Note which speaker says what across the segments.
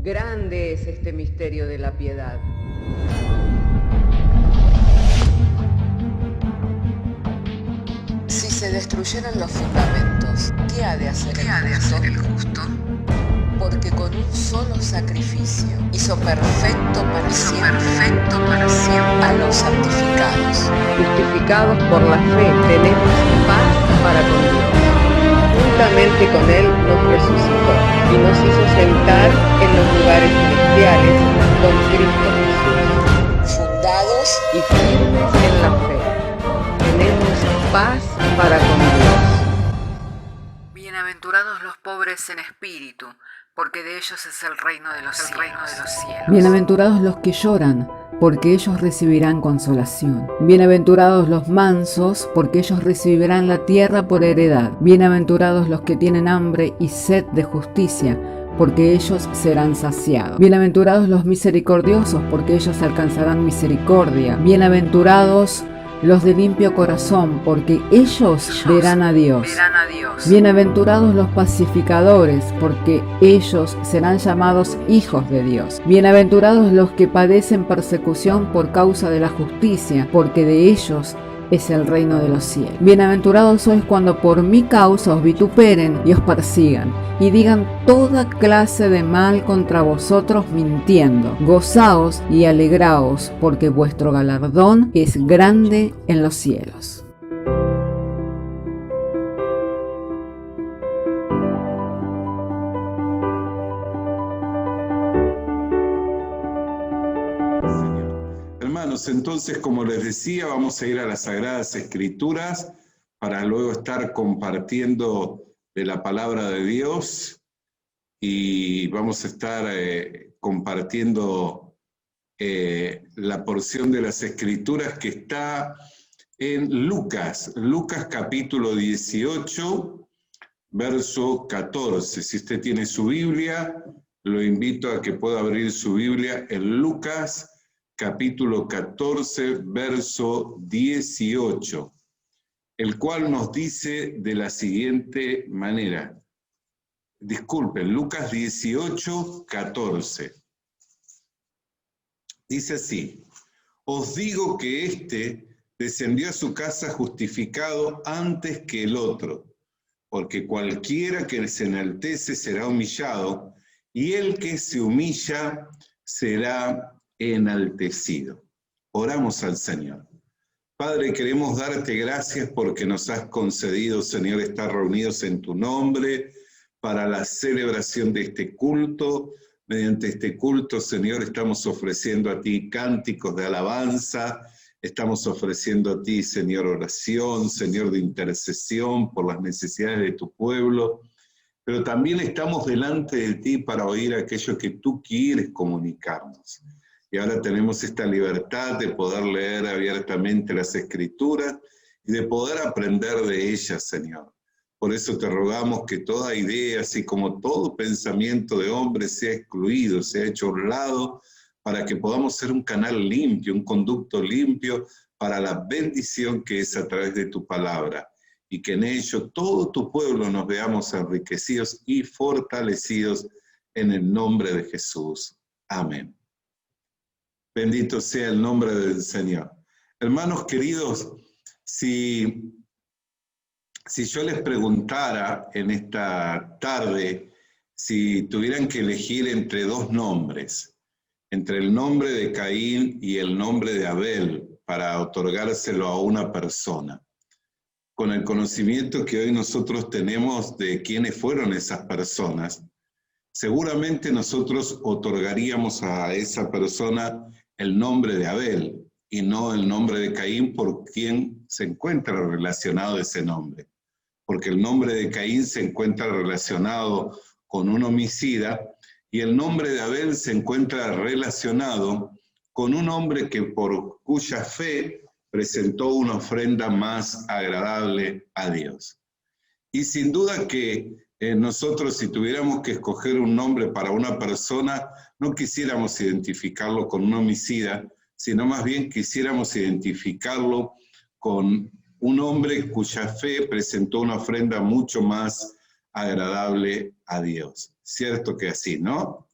Speaker 1: Grande es este misterio de la piedad.
Speaker 2: Si se destruyeran los fundamentos, ¿qué ha de hacer el justo? Porque con un solo sacrificio hizo perfecto para siempre a los santificados.
Speaker 1: Justificados por la fe, tenemos paz para con Dios. Juntamente con Él nos resucitó y nos hizo sentar en los lugares celestiales con Cristo Jesús.
Speaker 2: Fundados
Speaker 1: Y firmes en la fe, tenemos paz para con Dios.
Speaker 2: Bienaventurados los pobres en espíritu, porque de ellos es el reino de los cielos.
Speaker 3: Bienaventurados los que lloran, porque ellos recibirán consolación. Bienaventurados los mansos, porque ellos recibirán la tierra por heredad. Bienaventurados los que tienen hambre y sed de justicia, porque ellos serán saciados. Bienaventurados los misericordiosos, porque ellos alcanzarán misericordia. Bienaventurados los de limpio corazón, porque ellos verán a Dios. Bienaventurados los pacificadores, porque ellos serán llamados hijos de Dios. Bienaventurados los que padecen persecución por causa de la justicia, porque de ellos es el reino de los cielos. Bienaventurados sois cuando por mi causa os vituperen y os persigan, y digan toda clase de mal contra vosotros mintiendo. Gozaos y alegraos, porque vuestro galardón es grande en los cielos.
Speaker 4: Hermanos, entonces, como les decía, vamos a ir a las Sagradas Escrituras para luego estar compartiendo de la palabra de Dios y vamos a estar compartiendo la porción de las Escrituras que está en Lucas capítulo 18, verso 14. Si usted tiene su Biblia, lo invito a que pueda abrir su Biblia en Lucas capítulo 14, verso 18, el cual nos dice de la siguiente manera. Disculpen, Lucas 18, 14. Dice así: os digo que éste descendió a su casa justificado antes que el otro, porque cualquiera que se enaltece será humillado, y el que se humilla será enaltecido. Oramos al Señor. Padre, queremos darte gracias porque nos has concedido, Señor, estar reunidos en tu nombre para la celebración de este culto. Mediante este culto, Señor, estamos ofreciendo a ti cánticos de alabanza, estamos ofreciendo a ti, Señor, oración, Señor, de intercesión por las necesidades de tu pueblo, pero también estamos delante de ti para oír aquello que tú quieres comunicarnos. Y ahora tenemos esta libertad de poder leer abiertamente las Escrituras y de poder aprender de ellas, Señor. Por eso te rogamos que toda idea, así como todo pensamiento de hombre, sea excluido, sea hecho a un lado, para que podamos ser un canal limpio, un conducto limpio para la bendición que es a través de tu palabra. Y que en ello todo tu pueblo nos veamos enriquecidos y fortalecidos en el nombre de Jesús. Amén. Bendito sea el nombre del Señor. Hermanos queridos, si yo les preguntara en esta tarde si tuvieran que elegir entre dos nombres, entre el nombre de Caín y el nombre de Abel, para otorgárselo a una persona, con el conocimiento que hoy nosotros tenemos de quiénes fueron esas personas, seguramente nosotros otorgaríamos a esa persona el nombre de Abel y no el nombre de Caín, por quien se encuentra relacionado ese nombre. Porque el nombre de Caín se encuentra relacionado con un homicida y el nombre de Abel se encuentra relacionado con un hombre que por cuya fe presentó una ofrenda más agradable a Dios. Y sin duda que nosotros, si tuviéramos que escoger un nombre para una persona, no quisiéramos identificarlo con un homicida, sino más bien quisiéramos identificarlo con un hombre cuya fe presentó una ofrenda mucho más agradable a Dios. Cierto que así, ¿no?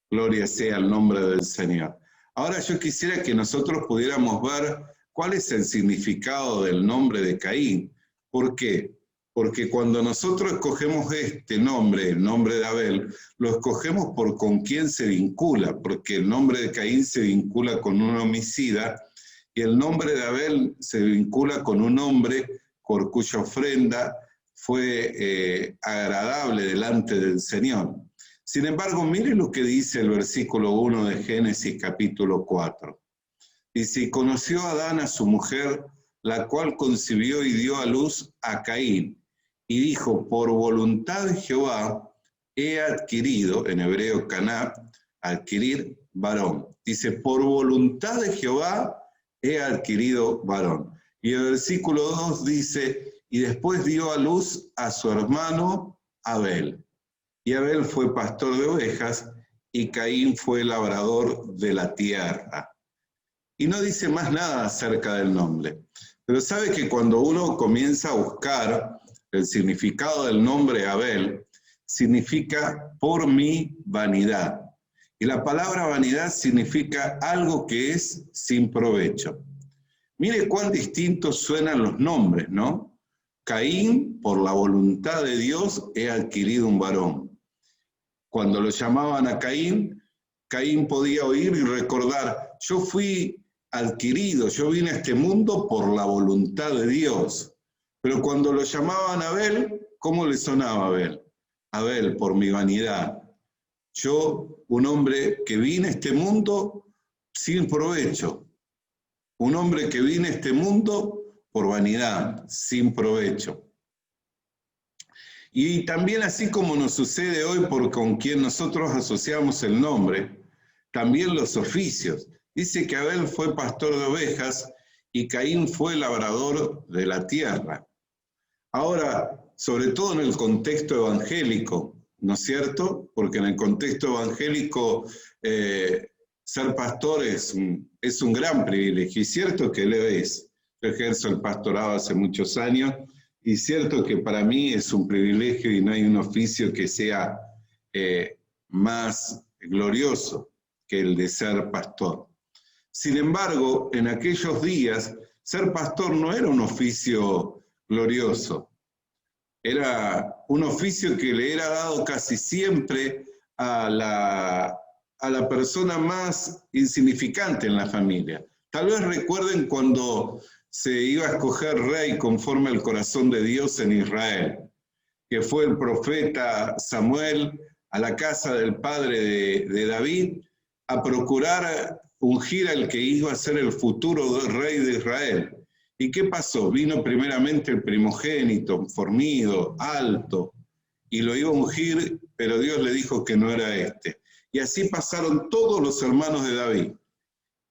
Speaker 4: Gloria sea el nombre del Señor. Ahora yo quisiera que nosotros pudiéramos ver cuál es el significado del nombre de Caín. ¿Por qué? Porque cuando nosotros escogemos este nombre, el nombre de Abel, lo escogemos por con quién se vincula, porque el nombre de Caín se vincula con un homicida y el nombre de Abel se vincula con un hombre por cuya ofrenda fue agradable delante del Señor. Sin embargo, mire lo que dice el versículo 1 de Génesis capítulo 4. Dice, y conoció Adán a su mujer, la cual concibió y dio a luz a Caín. Y dijo, por voluntad de Jehová he adquirido, en hebreo caná, adquirir varón. Dice, por voluntad de Jehová he adquirido varón. Y el versículo 2 dice, y después dio a luz a su hermano Abel. Y Abel fue pastor de ovejas y Caín fue labrador de la tierra. Y no dice más nada acerca del nombre. Pero sabe que cuando uno comienza a buscar el significado del nombre Abel, significa por mi vanidad. Y la palabra vanidad significa algo que es sin provecho. Mire cuán distintos suenan los nombres, ¿no? Caín, por la voluntad de Dios, he adquirido un varón. Cuando lo llamaban a Caín, Caín podía oír y recordar, yo fui adquirido, yo vine a este mundo por la voluntad de Dios. Pero cuando lo llamaban a Abel, ¿cómo le sonaba a Abel? Abel, por mi vanidad. Yo, un hombre que vine a este mundo sin provecho. Un hombre que vine a este mundo por vanidad, sin provecho. Y también así como nos sucede hoy por con quien nosotros asociamos el nombre, también los oficios. Dice que Abel fue pastor de ovejas y Caín fue labrador de la tierra. Ahora, sobre todo en el contexto evangélico, ¿no es cierto? Porque en el contexto evangélico ser pastor es un gran privilegio. Y cierto que lo es. Yo ejerzo el pastorado hace muchos años y cierto que para mí es un privilegio y no hay un oficio que sea más glorioso que el de ser pastor. Sin embargo, en aquellos días, ser pastor no era un oficio glorioso. Era un oficio que le era dado casi siempre a la persona más insignificante en la familia. Tal vez recuerden cuando se iba a escoger rey conforme al corazón de Dios en Israel, que fue el profeta Samuel a la casa del padre de David a procurar ungir al que iba a ser el futuro rey de Israel. ¿Y qué pasó? Vino primeramente el primogénito, fornido, alto, y lo iba a ungir, pero Dios le dijo que no era este. Y así pasaron todos los hermanos de David.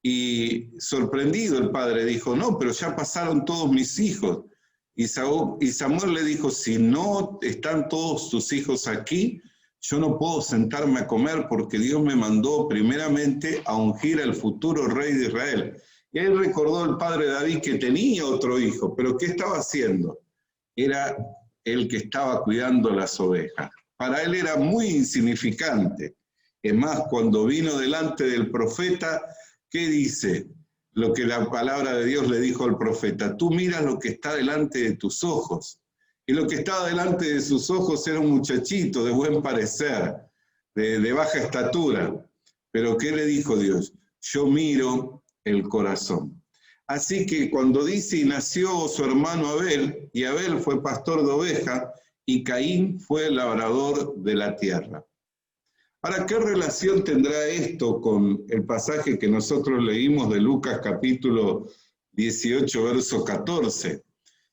Speaker 4: Y sorprendido el padre dijo, no, pero ya pasaron todos mis hijos. Y Samuel le dijo, si no están todos tus hijos aquí, yo no puedo sentarme a comer porque Dios me mandó primeramente a ungir al futuro rey de Israel. Y ahí recordó el padre David que tenía otro hijo, pero ¿qué estaba haciendo? Era el que estaba cuidando las ovejas. Para él era muy insignificante. Es más, cuando vino delante del profeta, ¿qué dice? Lo que la palabra de Dios le dijo al profeta, tú miras lo que está delante de tus ojos. Y lo que estaba delante de sus ojos era un muchachito de buen parecer, de baja estatura. Pero ¿qué le dijo Dios? Yo miro el corazón. Así que cuando dice, y nació su hermano Abel, y Abel fue pastor de ovejas, y Caín fue labrador de la tierra. Ahora, ¿qué relación tendrá esto con el pasaje que nosotros leímos de Lucas capítulo 18, verso 14?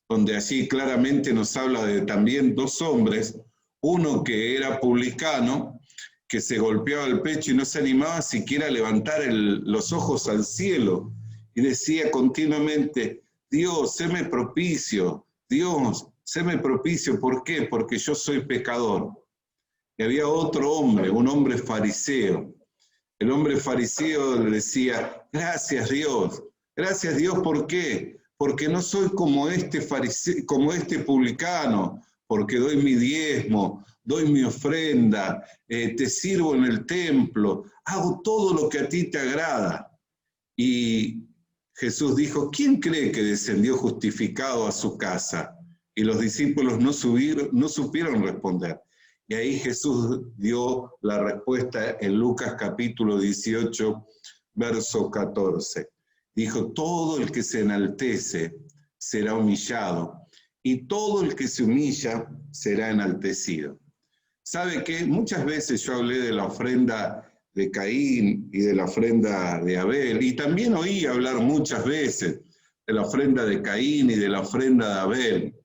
Speaker 4: Donde allí claramente nos habla de también dos hombres, uno que era publicano, que se golpeaba el pecho y no se animaba siquiera a levantar los ojos al cielo, y decía continuamente, Dios, séme propicio, Dios, séme propicio, ¿por qué? Porque yo soy pecador. Y había otro hombre, un hombre fariseo. El hombre fariseo le decía, gracias Dios, ¿por qué? Porque no soy como este publicano, porque doy mi diezmo, doy mi ofrenda, te sirvo en el templo, hago todo lo que a ti te agrada. Y Jesús dijo, ¿quién cree que descendió justificado a su casa? Y los discípulos no supieron responder. Y ahí Jesús dio la respuesta en Lucas capítulo 18, verso 14. Dijo, todo el que se enaltece será humillado, y todo el que se humilla será enaltecido. ¿Sabe qué? Muchas veces yo hablé de la ofrenda de Caín y de la ofrenda de Abel, y también oí hablar muchas veces de la ofrenda de Caín y de la ofrenda de Abel.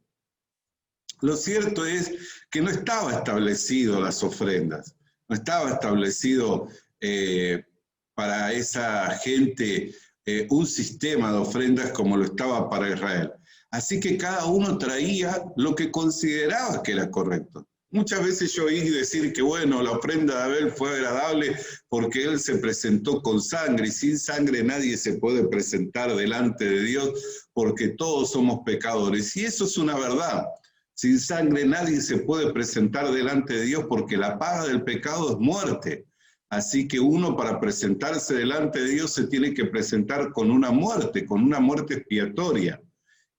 Speaker 4: Lo cierto es que no estaba establecido las ofrendas, no estaba establecido para esa gente un sistema de ofrendas como lo estaba para Israel. Así que cada uno traía lo que consideraba que era correcto. Muchas veces yo oí decir que, bueno, la ofrenda de Abel fue agradable porque él se presentó con sangre, y sin sangre nadie se puede presentar delante de Dios porque todos somos pecadores. Y eso es una verdad. Sin sangre nadie se puede presentar delante de Dios porque la paga del pecado es muerte. Así que uno para presentarse delante de Dios se tiene que presentar con una muerte expiatoria.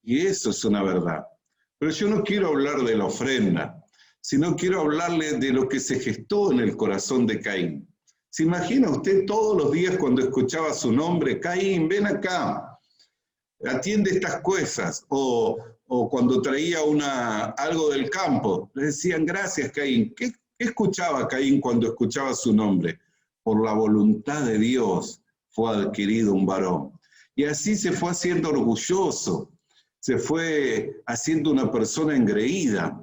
Speaker 4: Y eso es una verdad. Pero yo no quiero hablar de la ofrenda, sino quiero hablarle de lo que se gestó en el corazón de Caín. ¿Se imagina usted todos los días cuando escuchaba su nombre? Caín, ven acá, atiende estas cosas. O cuando traía algo del campo, le decían, gracias Caín. ¿Qué escuchaba Caín cuando escuchaba su nombre? Por la voluntad de Dios fue adquirido un varón. Y así se fue haciendo orgulloso, se fue haciendo una persona engreída.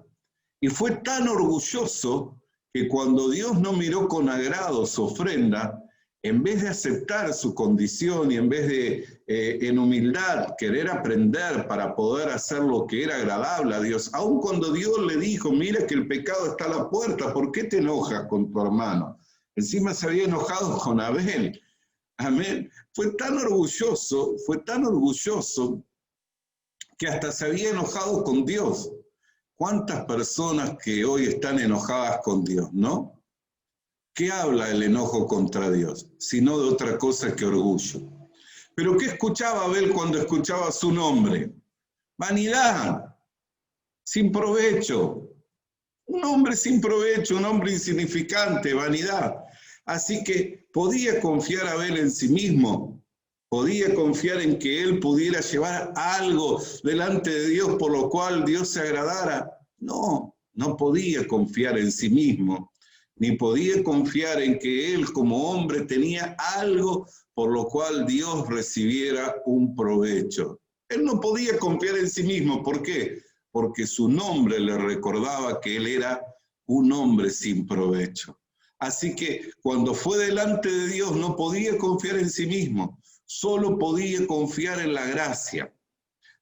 Speaker 4: Y fue tan orgulloso que cuando Dios no miró con agrado su ofrenda, en vez de aceptar su condición y en vez de en humildad querer aprender para poder hacer lo que era agradable a Dios, aun cuando Dios le dijo, mira que el pecado está a la puerta, ¿por qué te enojas con tu hermano? Encima se había enojado con Abel. Amén. Fue tan orgulloso que hasta se había enojado con Dios. ¿Cuántas personas que hoy están enojadas con Dios, no? ¿Qué habla el enojo contra Dios? Sino de otra cosa que orgullo. ¿Pero qué escuchaba Abel cuando escuchaba su nombre? Vanidad, sin provecho. Un hombre sin provecho, un hombre insignificante, vanidad. Así que podía confiar Abel en sí mismo, podía confiar en que él pudiera llevar algo delante de Dios por lo cual Dios se agradara. No, no podía confiar en sí mismo, ni podía confiar en que él como hombre tenía algo por lo cual Dios recibiera un provecho. Él no podía confiar en sí mismo. ¿Por qué? Porque su nombre le recordaba que él era un hombre sin provecho. Así que cuando fue delante de Dios no podía confiar en sí mismo, solo podía confiar en la gracia.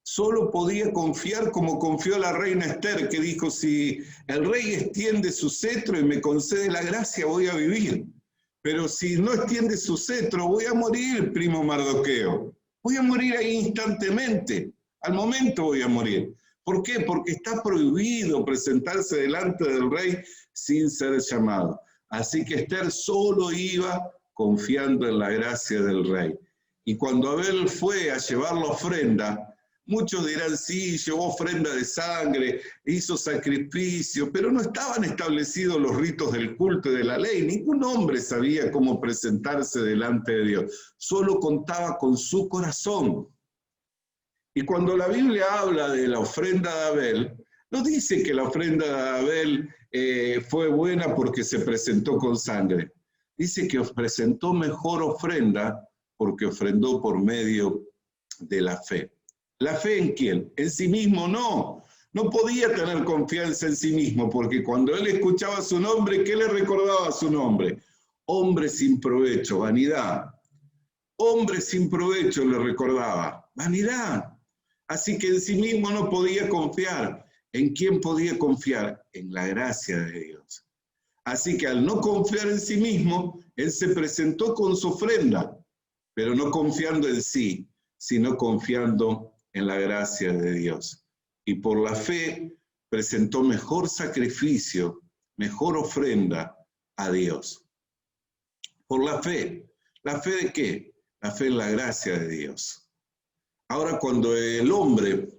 Speaker 4: Solo podía confiar como confió la reina Esther, que dijo, si el rey extiende su cetro y me concede la gracia, voy a vivir. Pero si no extiende su cetro, voy a morir, primo Mardoqueo. Voy a morir ahí instantemente. Al momento voy a morir. ¿Por qué? Porque está prohibido presentarse delante del rey sin ser llamado. Así que Esther solo iba confiando en la gracia del rey. Y cuando Abel fue a llevar la ofrenda, muchos dirán, sí, llevó ofrenda de sangre, hizo sacrificio, pero no estaban establecidos los ritos del culto y de la ley. Ningún hombre sabía cómo presentarse delante de Dios. Solo contaba con su corazón. Y cuando la Biblia habla de la ofrenda de Abel, no dice que la ofrenda de Abel fue buena porque se presentó con sangre. Dice que presentó mejor ofrenda porque ofrendó por medio de la fe. ¿La fe en quién? ¿En sí mismo? No. No podía tener confianza en sí mismo porque cuando él escuchaba su nombre, ¿qué le recordaba su nombre? Hombre sin provecho, vanidad. Hombre sin provecho le recordaba, vanidad. Así que en sí mismo no podía confiar. ¿En quién podía confiar? En la gracia de Dios. Así que al no confiar en sí mismo, él se presentó con su ofrenda, pero no confiando en sí, sino confiando en la gracia de Dios. Y por la fe presentó mejor sacrificio mejor ofrenda a Dios. Por la fe. ¿La fe de qué? La fe en la gracia de Dios. Ahora, cuando el hombre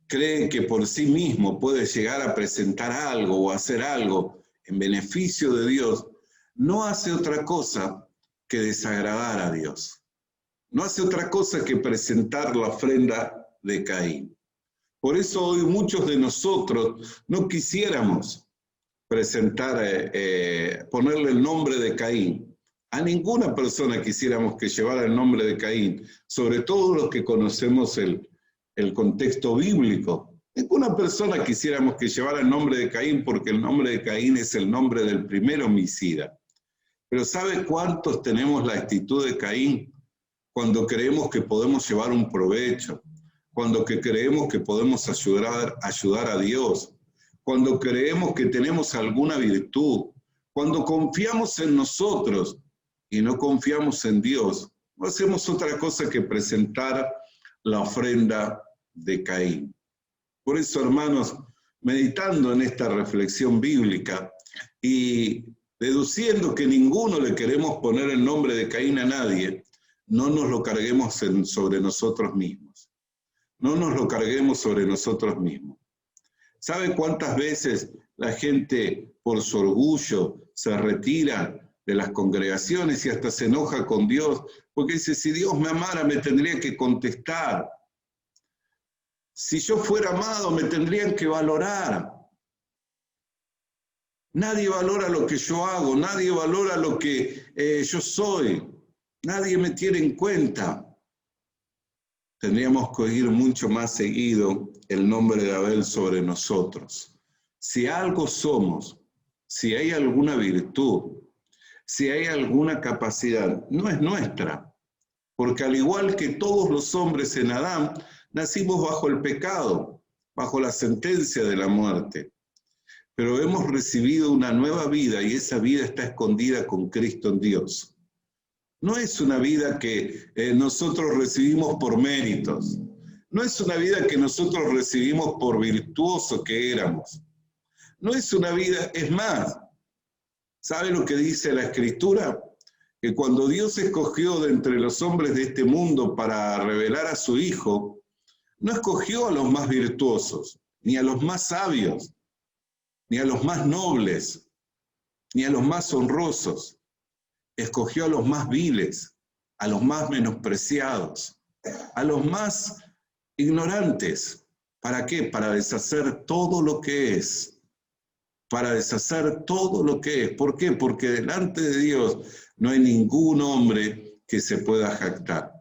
Speaker 4: cree que por sí mismo puede llegar a presentar algo o hacer algo en beneficio de Dios, no hace otra cosa que desagradar a Dios. No hace otra cosa que presentar la ofrenda de Caín. Por eso hoy muchos de nosotros no quisiéramos presentar, ponerle el nombre de Caín. A ninguna persona quisiéramos que llevara el nombre de Caín, sobre todo los que conocemos el contexto bíblico. Ninguna persona quisiéramos que llevara el nombre de Caín, porque el nombre de Caín es el nombre del primer homicida. Pero ¿sabe cuántos tenemos la actitud de Caín? Cuando creemos que podemos llevar un provecho, cuando creemos que podemos ayudar a Dios, cuando creemos que tenemos alguna virtud, cuando confiamos en nosotros y no confiamos en Dios, no hacemos otra cosa que presentar la ofrenda de Caín. Por eso, hermanos, meditando en esta reflexión bíblica y deduciendo que ninguno le queremos poner el nombre de Caín a nadie, no nos lo carguemos sobre nosotros mismos. No nos lo carguemos sobre nosotros mismos. ¿Sabe cuántas veces la gente, por su orgullo, se retira de las congregaciones y hasta se enoja con Dios? Porque dice, si Dios me amara, me tendría que contestar. Si yo fuera amado, me tendrían que valorar. Nadie valora lo que yo hago, nadie valora lo que yo soy. Nadie me tiene en cuenta. Tendríamos que oír mucho más seguido el nombre de Abel sobre nosotros. Si algo somos, si hay alguna virtud, si hay alguna capacidad, no es nuestra. Porque al igual que todos los hombres en Adán, nacimos bajo el pecado, bajo la sentencia de la muerte. Pero hemos recibido una nueva vida y esa vida está escondida con Cristo en Dios. No es una vida que nosotros recibimos por méritos. No es una vida que nosotros recibimos por virtuoso que éramos. No es una vida, es más, ¿sabe lo que dice la Escritura? Que cuando Dios escogió de entre los hombres de este mundo para revelar a su Hijo, no escogió a los más virtuosos, ni a los más sabios, ni a los más nobles, ni a los más honrosos. Escogió a los más viles, a los más menospreciados, a los más ignorantes. ¿Para qué? Para deshacer todo lo que es. Para deshacer todo lo que es. ¿Por qué? Porque delante de Dios no hay ningún hombre que se pueda jactar.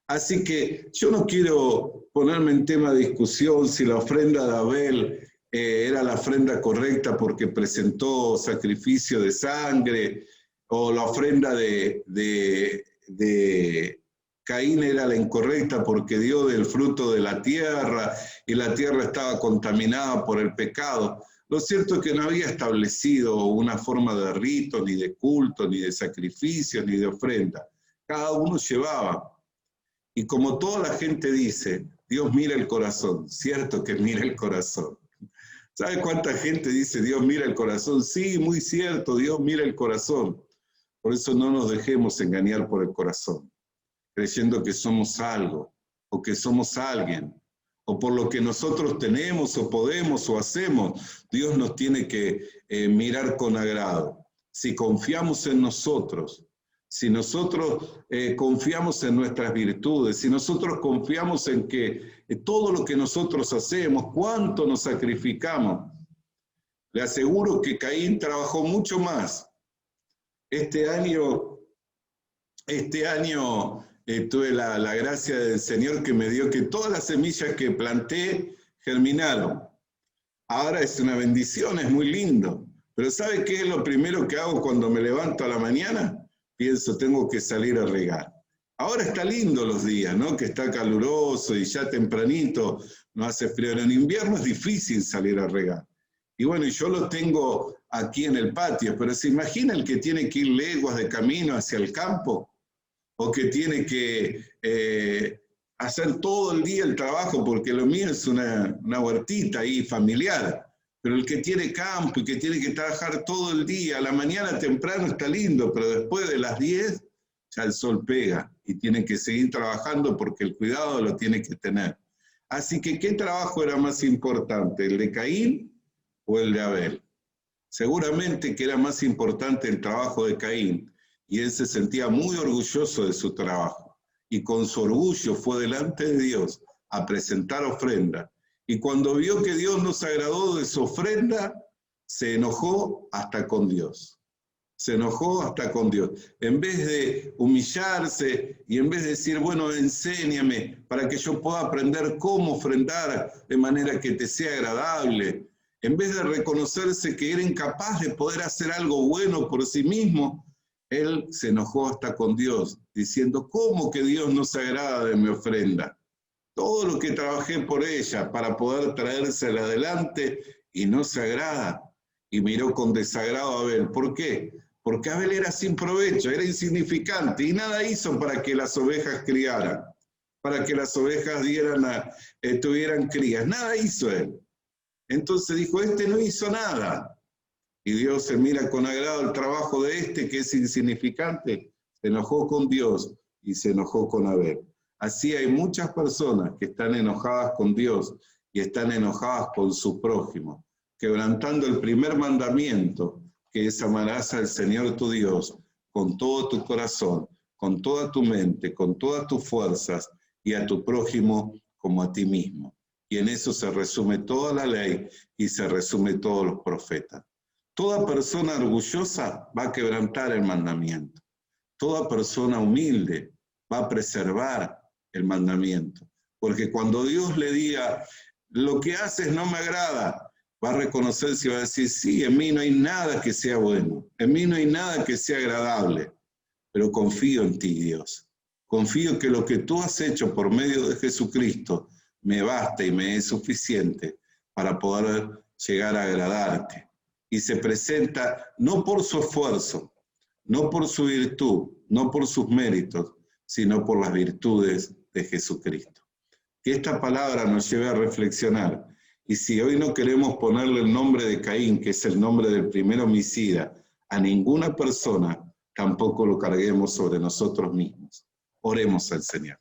Speaker 4: Así que yo no quiero ponerme en tema de discusión si la ofrenda de Abel era la ofrenda correcta porque presentó sacrificio de sangre, o la ofrenda de Caín era la incorrecta porque dio del fruto de la tierra y la tierra estaba contaminada por el pecado. Lo cierto es que no había establecido una forma de rito, ni de culto, ni de sacrificio, ni de ofrenda. Cada uno llevaba. Y como toda la gente dice, Dios mira el corazón. Cierto que mira el corazón. ¿Sabe cuánta gente dice Dios mira el corazón? Sí, muy cierto, Dios mira el corazón. Por eso no nos dejemos engañar por el corazón, creyendo que somos algo, o que somos alguien, o por lo que nosotros tenemos, o podemos, o hacemos. Dios nos tiene que mirar con agrado. Si confiamos en nosotros, si nosotros confiamos en nuestras virtudes, si nosotros confiamos en que todo lo que nosotros hacemos, cuánto nos sacrificamos, le aseguro que Caín trabajó mucho más. Este año tuve la gracia del Señor que me dio que todas las semillas que planté germinaron. Ahora es una bendición, es muy lindo. Pero ¿sabe qué es lo primero que hago cuando me levanto a la mañana? Pienso, tengo que salir a regar. Ahora está lindo los días, ¿no? Que está caluroso y ya tempranito no hace frío. En invierno es difícil salir a regar. Y bueno, yo lo tengo aquí en el patio, pero ¿se imagina el que tiene que ir leguas de camino hacia el campo? O que tiene que hacer todo el día el trabajo, porque lo mío es una huertita ahí familiar. Pero el que tiene campo y que tiene que trabajar todo el día, a la mañana temprano está lindo, pero después de las 10 ya el sol pega y tiene que seguir trabajando porque el cuidado lo tiene que tener. Así que, ¿qué trabajo era más importante, el de Caín o el de Abel? Seguramente que era más importante el trabajo de Caín, y él se sentía muy orgulloso de su trabajo, y con su orgullo fue delante de Dios a presentar ofrenda, y cuando vio que Dios no se agradó de su ofrenda, se enojó hasta con Dios. Se enojó hasta con Dios. En vez de humillarse y en vez de decir, bueno, enséñame para que yo pueda aprender cómo ofrendar de manera que te sea agradable, en vez de reconocerse que era incapaz de poder hacer algo bueno por sí mismo, él se enojó hasta con Dios, diciendo, ¿cómo que Dios no se agrada de mi ofrenda? Todo lo que trabajé por ella para poder traérsela adelante y no se agrada. Y miró con desagrado a Abel. ¿Por qué? Porque Abel era sin provecho, era insignificante y nada hizo para que las ovejas criaran, para que las ovejas tuvieran crías. Nada hizo él. Entonces dijo, este no hizo nada. Y Dios se mira con agrado el trabajo de este que es insignificante. Se enojó con Dios y se enojó con Abel. Así hay muchas personas que están enojadas con Dios y están enojadas con su prójimo, quebrantando el primer mandamiento, que es amarás al Señor tu Dios con todo tu corazón, con toda tu mente, con todas tus fuerzas, y a tu prójimo como a ti mismo. Y en eso se resume toda la ley y se resume todos los profetas. Toda persona orgullosa va a quebrantar el mandamiento. Toda persona humilde va a preservar el mandamiento. Porque cuando Dios le diga, lo que haces no me agrada, va a reconocerse y va a decir, sí, en mí no hay nada que sea bueno, en mí no hay nada que sea agradable, pero confío en ti, Dios. Confío que lo que tú has hecho por medio de Jesucristo me basta y me es suficiente para poder llegar a agradarte. Y se presenta no por su esfuerzo, no por su virtud, no por sus méritos, sino por las virtudes de Jesucristo. Que esta palabra nos lleve a reflexionar. Y si hoy no queremos ponerle el nombre de Caín, que es el nombre del primer homicida, a ninguna persona, tampoco lo carguemos sobre nosotros mismos. Oremos al Señor.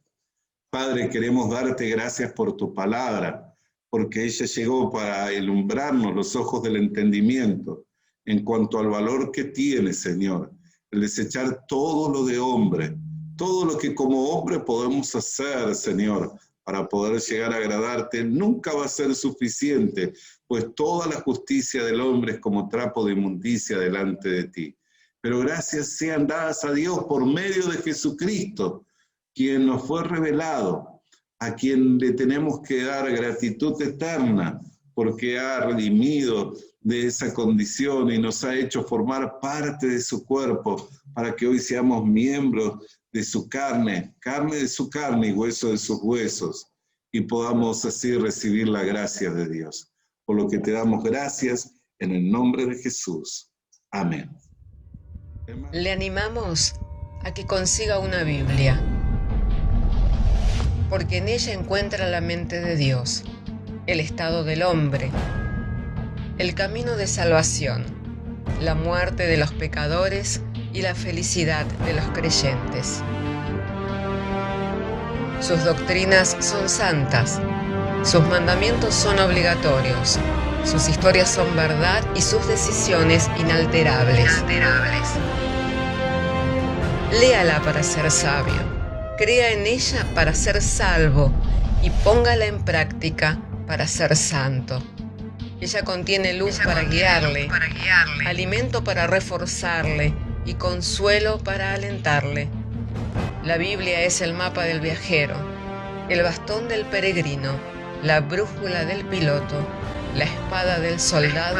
Speaker 4: Padre, queremos darte gracias por tu palabra, porque ella llegó para alumbrarnos los ojos del entendimiento en cuanto al valor que tiene, Señor, el desechar todo lo de hombre, todo lo que como hombre podemos hacer, Señor, para poder llegar a agradarte, nunca va a ser suficiente, pues toda la justicia del hombre es como trapo de inmundicia delante de ti. Pero gracias sean dadas a Dios por medio de Jesucristo, quien nos fue revelado, a quien le tenemos que dar gratitud eterna, porque ha redimido de esa condición y nos ha hecho formar parte de su cuerpo, para que hoy seamos miembros de su carne, carne de su carne y hueso de sus huesos, y podamos así recibir la gracia de Dios. Por lo que te damos gracias en el nombre de Jesús. Amén.
Speaker 2: Le animamos a que consiga una Biblia, porque en ella encuentra la mente de Dios, el estado del hombre, el camino de salvación, la muerte de los pecadores y la felicidad de los creyentes. Sus doctrinas son santas, sus mandamientos son obligatorios, sus historias son verdad y sus decisiones inalterables. Léala para ser sabio. Crea en ella para ser salvo y póngala en práctica para ser santo. Ella contiene luz para guiarle, alimento para reforzarle y consuelo para alentarle. La Biblia es el mapa del viajero, el bastón del peregrino, la brújula del piloto, la espada del soldado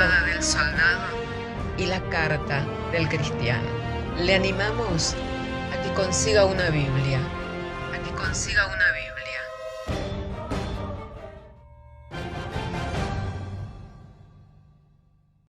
Speaker 2: y la carta del cristiano. Le animamos a que consiga una Biblia,